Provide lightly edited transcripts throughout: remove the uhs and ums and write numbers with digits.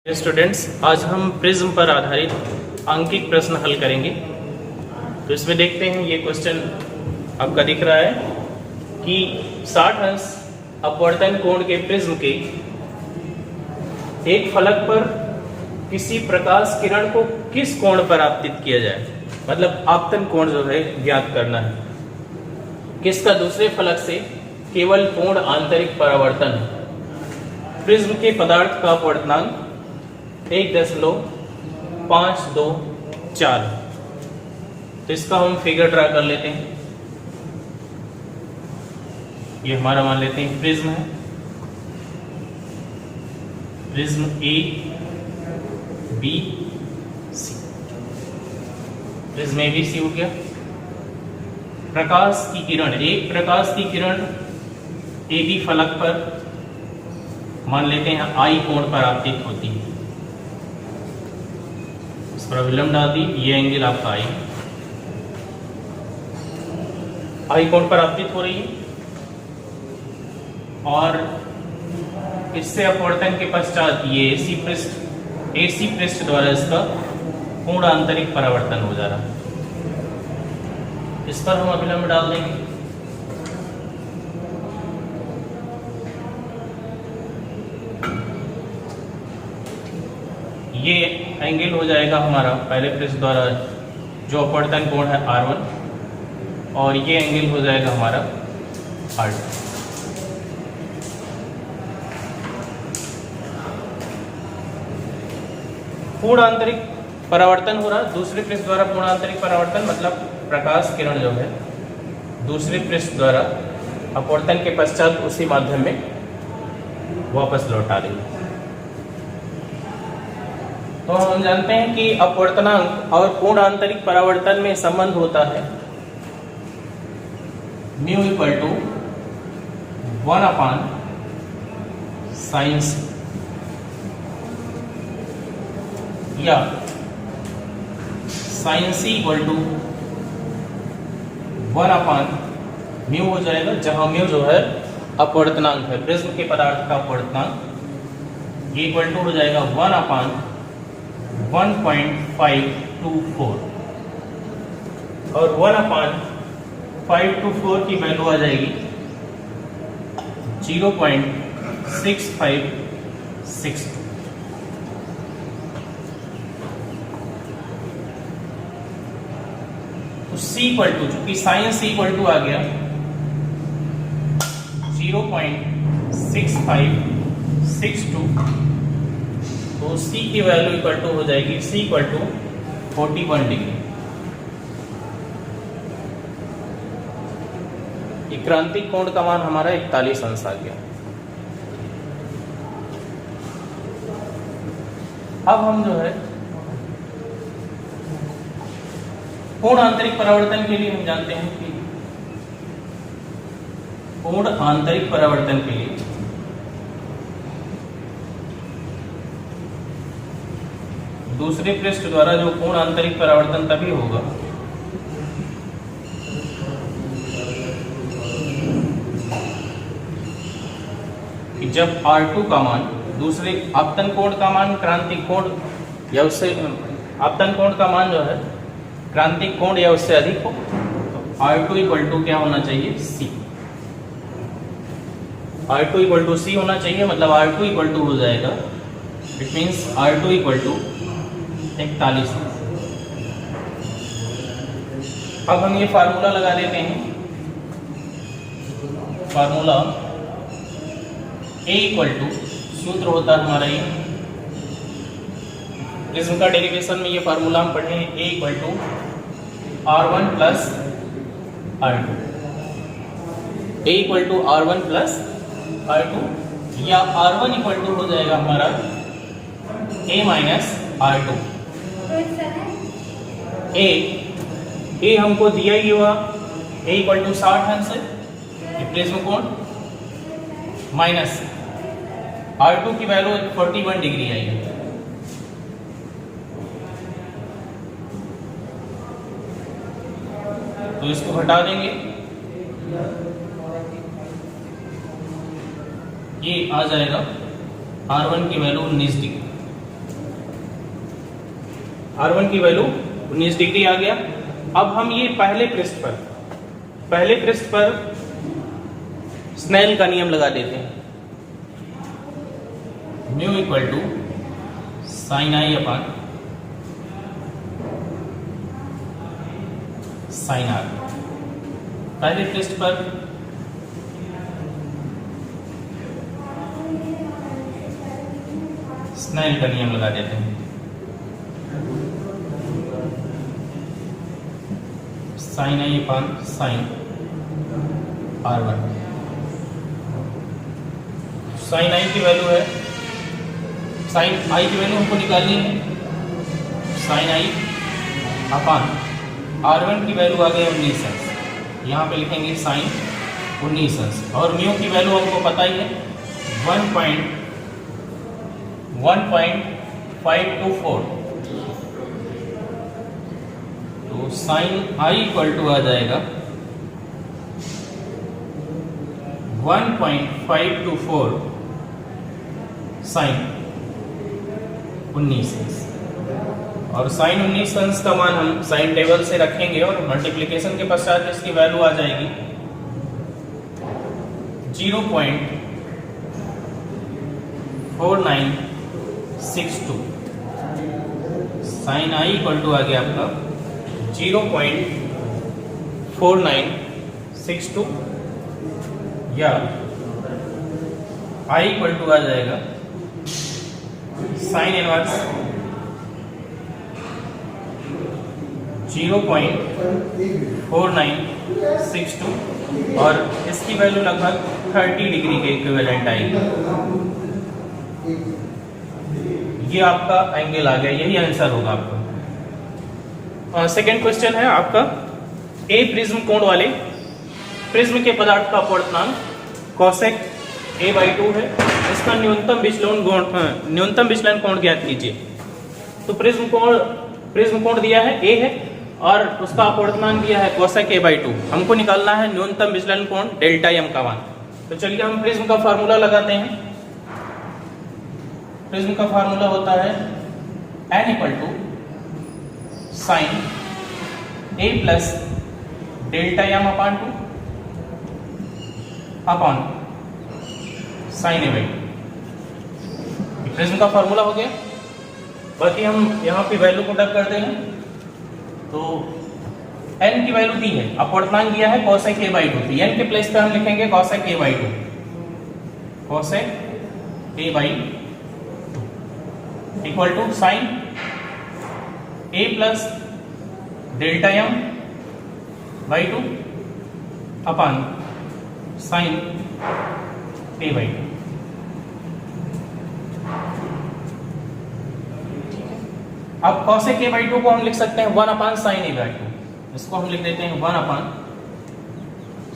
Students, आज हम prism पर आधारित आंकिक प्रश्न हल करेंगे। तो इसमें देखते हैं, ये क्वेश्चन आपका दिख रहा है कि 60 अंश अपवर्तन कोण के प्रिज्म के एक फलक पर किसी प्रकाश किरण को किस कोण पर आपतित किया जाए, मतलब आपतन कोण जो है ज्ञात करना है। किसका दूसरे फलक से केवल पूर्ण आंतरिक परावर्तन है। प्रिज्म के पदार्थ का अपवर्तनांक 1.524। तो इसका हम फिगर ड्रा कर लेते हैं। ये हमारा मान लेते हैं प्रिज्म है, prism A B C, prism A B C हो गया। प्रकाश की किरण, एक प्रकाश की किरण ए बी फलक पर मान लेते हैं आई कोण पर आपतित होती है। इस पर विलंब डाल दी, ये एंगल आपका आई कोण पर आपतित हो रही है और इससे अपवर्तन के पश्चात ये एसी पृष्ठ द्वारा इसका पूर्ण आंतरिक परावर्तन हो जा रहा है। इस पर हम अभिलंब डाल देंगे। ये एंगल हो जाएगा हमारा पहले पृष्ठ द्वारा जो अपवर्तन कोण है R1 और ये एंगल हो जाएगा हमारा R2। पूर्ण आंतरिक परावर्तन हो रहा है दूसरे पृष्ठ द्वारा। पूर्ण आंतरिक परावर्तन मतलब प्रकाश किरण जो है दूसरे पृष्ठ द्वारा अपवर्तन के पश्चात उसी माध्यम में वापस लौटा देंगे। तो हम जानते हैं कि अपवर्तनांक और पूर्ण आंतरिक परावर्तन में संबंध होता है mu equal to 1/sin c, या sin c इक्वल टू 1/म्यू हो जाएगा, जहां म्यू जो है अपवर्तनांक है, प्रिज्म के पदार्थ का अपवर्तनांक। ये इक्वल टू हो जाएगा 1/1.524 और 1/524 की वैल्यू आ जाएगी 0.6562। तो C इक्वल टू, चूंकि साइन C इक्वल टू आ गया 0.6562, तो C की वैल्यू इक्वल टू हो जाएगी C इक्वल टू 41 डिग्री। ये क्रांतिक कोण का मान हमारा 41 अंश आ गया। अब हम जो है पूर्ण आंतरिक परावर्तन के लिए हम जानते हैं कि पूर्ण आंतरिक परावर्तन के लिए दूसरे पृष्ठ द्वारा जो पूर्ण आंतरिक परावर्तन तभी होगा कि जब R2 का मान, दूसरे आपतन कोण का मान क्रांतिक कोण या उससे, आपतन कोण का मान जो है क्रांतिक कोण या उससे अधिक हो, तो R2 इक्वल टू क्या होना चाहिए, C। R2 equal to C होना चाहिए, मतलब R2 इक्वल टू हो जाएगा, it means R2 equal to 41। अब हम ये फार्मूला लगा देते हैं। फार्मूला A इक्वल टू, सूत्र होता है हमारा ये, प्रिज्म का डेरिवेशन में ये फार्मूला हम पढ़े हैं, A equal to R1 plus R2, A equal to R1 plus R2, या R1 इक्वल टू हो जाएगा हमारा A माइनस R2। ए हमको दिया ही हुआ, A इक्वल टू 60 अंश है प्रिज्म कोण, माइनस R2 की वैल्यू 41 डिग्री आई है। तो इसको हटा देंगे, ये आ जाएगा R1 की वैल्यू 19 डिग्री। R1 की वैल्यू 19 डिग्री आ गया। अब हम ये पहले पृष्ठ पर स्नेल का नियम लगा देते हैं। Mu equal to sine I upon sine R. पहले पृष्ठ पर स्नेल का नियम लगा देते हैं। Sine I upon sine R1। Sine I की वैल्यू है, साइन आई की वैल्यू हमको निकालनी है। साइन आई अपॉन R1 की वैल्यू आ गई 19 अंश, यहाँ पे लिखेंगे साइन 19 अंश। और म्यू की वैल्यू हमको पता ही है 1.524। तो साइन आई इक्वल टू आ जाएगा 1.524 साइन 19 अंश। और साइन 19 अंश का मान हम साइन टेबल से रखेंगे और मल्टीप्लिकेशन के पश्चात इसकी वैल्यू आ जाएगी 0.4962। साइन आई इक्वल टू आ गया आपका 0.4962 या आई इक्वल टू आ जाएगा साइन इनवर्स 0.4962 और इसकी वैल्यू लगभग 30 डिग्री के इक्विवेलेंट आएगी। ये आपका एंगल आ गया, यही आंसर होगा आपका। सेकंड क्वेश्चन है आपका, ए प्रिज्म कोण वाले प्रिज्म के पदार्थ का अपवर्तनांक कोसेक a/2 है। इसका न्यूनतम विचलन कोण ज्ञात कीजिए। तो प्रिज्म कोण दिया है a है और उसका अपवर्तनांक दिया है कोसेक a/2। हमको निकालना है न्यूनतम विचलन कोण डेल्टा m का मान। तो चलिए हम प्रिज्म का फार्मूला लगाते हैं। प्रिज्म का फार्मूला होता है n equal to sine a plus delta m upon 2 upon sine a/2। Prism का फार्मूला हो गया। बाकी हम यहाँ पे वैल्यू को डब कर देंगे। तो n की वैल्यू दी है, अपवर्तनांक दिया है कोसेक a/2। तो n के प्लेस पे हम लिखेंगे cosec a/2, cosec a/2 equal to sine a plus delta m/2 upon sine a/2। अब कोसेक a/2 को हम लिख सकते हैं 1 अपॉन साइन a/2। इसको हम लिख देते हैं 1 upon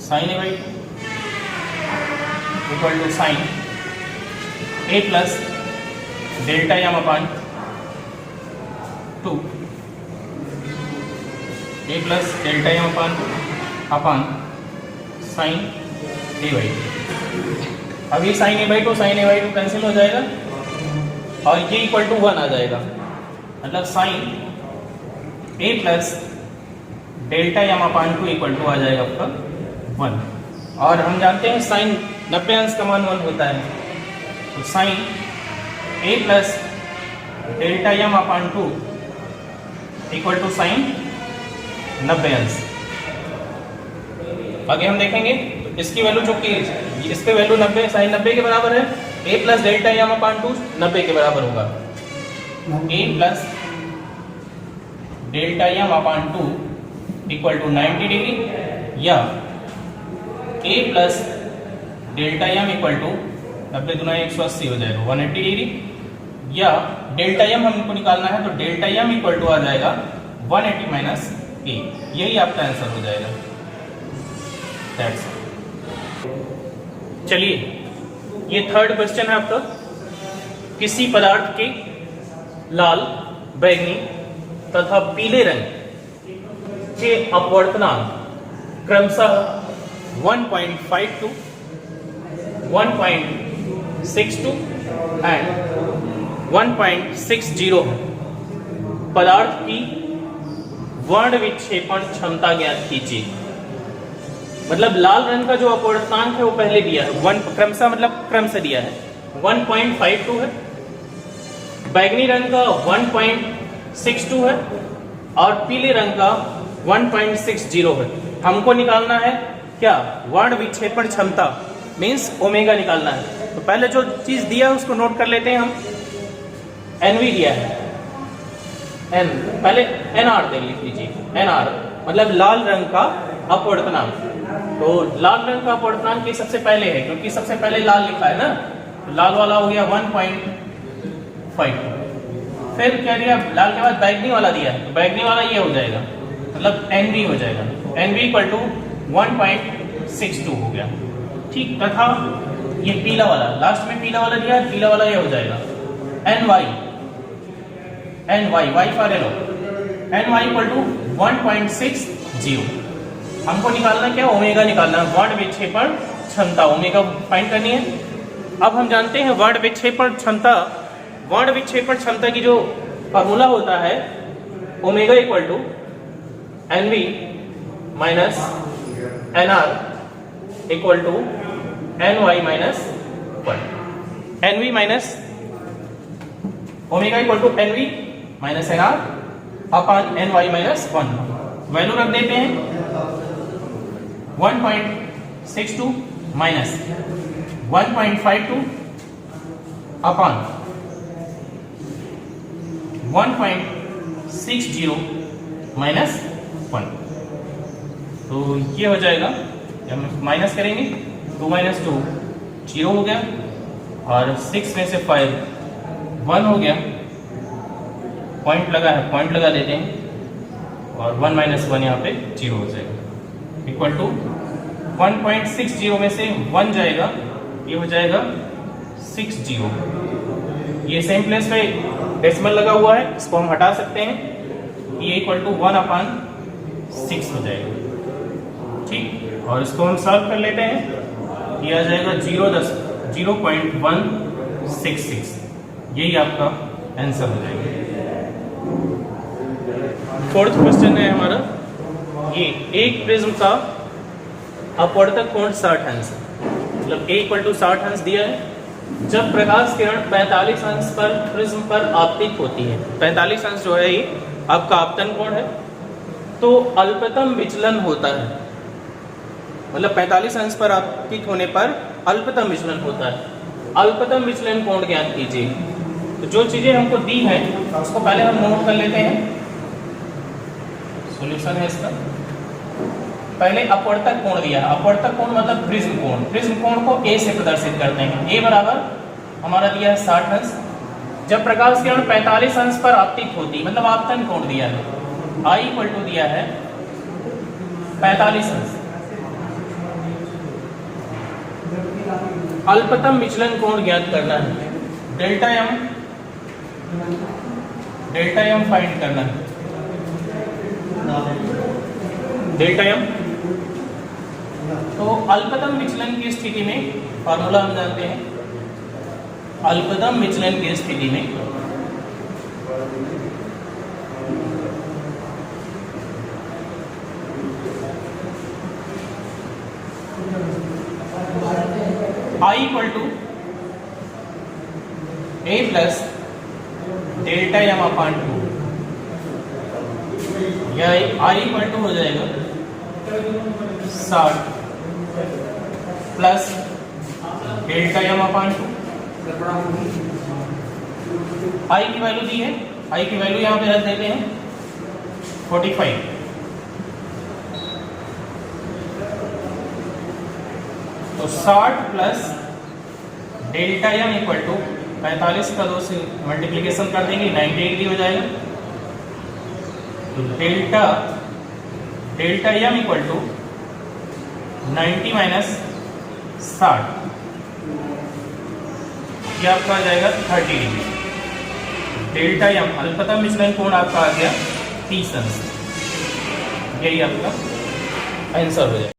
sine a/2 equal to sine a plus delta m upon 2, a plus delta m upon sine a/2। अब ये साइन a/2 कैंसिल हो जाएगा और ये इक्वल टू 1 आ जाएगा। मतलब sine a plus delta m upon 2 equal to आ जाएगा आपका 1। और हम जानते हैं साइन 90 अंश का मान 1 होता है। तो sine a plus delta m upon 2 equal to sine 90 अंश। आगे हम देखेंगे इसकी वैल्यू जो कि इस पे वैल्यू 90 साइन 90 के बराबर है। a plus delta m upon 2 90 के बराबर होगा। a plus delta m upon 2 equal to 90 degree या a plus delta m equal to 90 गुना 180 हो जाएगा 180 डिग्री या डेल्टा m हमको निकालना है। तो डेल्टा m इक्वल टू आ जाएगा 180 माइनस a। यही आपका आंसर हो जाएगा। चलिए ये थर्ड क्वेश्चन है आपका, किसी पदार्थ के लाल, बैंगनी तथा पीले रंग के अपवर्तनांक क्रमशः 1.52, 1.62 एंड 1.60 है। पदार्थ की वर्ण विक्षेपण क्षमता ज्ञात कीजिए। मतलब लाल रंग का जो अपवर्तनांक है वो पहले दिया है, वन क्रमशः मतलब क्रम से दिया है 1.52 है, बैगनी रंग का 1.62 है और पीले रंग का 1.60 है। हमको निकालना है क्या, वर्ण विक्षेपण क्षमता मीन्स ओमेगा निकालना है। तो पहले जो चीज दिया है उसको नोट कर लेते हैं हम। एनवी दिया है, एन पहले एनआर लिख लीजिए, एनआर मतलब लाल रंग का अपवर्तनांक। तो लाल रंग का अपवर्तनांक ये सबसे पहले है क्योंकि सबसे पहले लाल लिखा है ना, तो लाल वाला हो गया 1.5। फिर क्या दिया, लाल के बाद बैगनी वाला दिया है, तो बैगनी वाला ये हो जाएगा मतलब एनवी हो जाएगा, एनवी इक्वल टू 1.62 हो गया। ठीक, तथा ये पीला वाला लास्ट में पीला वाला दिया है, पीला वाला ये हो जाएगा NY Y for yellow, NY equal to 1.60। हमको निकालना क्या, ओमेगा निकालना है, वर्ण विक्षेपण क्षमता ओमेगा फाइंड करनी है। अब हम जानते हैं वर्ण विक्षेपण क्षमता, वर्ण विक्षेपण क्षमता की जो फॉर्मूला होता है omega equal to NV minus NR equal to NY minus 1। NV minus omega equal to NV minus NR upon NY minus 1। Value रख देते हैं 1.62 माइनस 1.52 अपॉन 1.60 माइनस 1। तो ये हो जाएगा, हम माइनस करेंगे 2 माइनस 2 0 हो गया और 6 में से 5 1 हो गया, पॉइंट लगा है पॉइंट लगा देते हैं और 1 माइनस 1 यहाँ पे 0 हो जाएगा इक्वल टू 1.60 में से 1 जाएगा, ये हो जाएगा 60। ये सेम प्लेस पे डेसिमल लगा हुआ है, इसको हम हटा सकते हैं, ये इक्वल टू 1/6 हो जाएगा। ठीक, और इसको हम सॉल्व कर लेते हैं, ये आ जाएगा 0.166। यही आपका आंसर हो जाएगा। फोर्थ क्वेश्चन है हमारा, ये एक प्रिज्म का अपवर्तक कोण 60 अंश, मतलब a इक्वल टू 60 अंश दिया है। जब प्रकाश किरण 45 अंश पर प्रिज्म पर आपतित होती है, 45 अंश जो है ये आपका आपतन कोण है, तो अल्पतम विचलन होता है, मतलब 45 अंश पर आपतित होने पर अल्पतम विचलन होता है। अल्पतम विचलन कोण ज्ञात कीजिए। तो जो चीजें हमको दी है उसको पहले हम नोट कर लेते हैं, सॉल्यूशन है इसका। पहले अपवर्तक कोण दिया है, अपवर्तक कोण मतलब प्रिज्म कोण, प्रिज्म कोण को a से प्रदर्शित करते हैं। a बराबर हमारा दिया है 60 अंश। जब प्रकाश किरण 45 अंश पर आपतित होती, मतलब आपतन कोण दिया है, I इक्वल टू दिया है 45 अंश। अल्पतम विचलन कोण ज्ञात करना है, डेल्टा एम फाइंड करना है, डेल्टा एम। तो अल्पतम विचलन की स्थिति में फार्मूला हम जानते हैं, अल्पतम विचलन की स्थिति में I equal to a plus delta M upon 2, या I इक्वल टू हो जाएगा 60 plus delta M upon 2। I की वैल्यू दी है, I की वैल्यू यहाँ पे रख देते हैं 45। तो 60 plus delta M equal to 45 का 2 से मल्टीप्लीकेशन कर देंगे 90 डिग्री हो जाएगा। तो delta M equal to 90 minus 60, ये आपका आ जाएगा 30 डिग्री। डेल्टा एम अल्पतम विचलन कोण आपका आ गया 30 अंश। यही आपका आंसर हो जाएगा।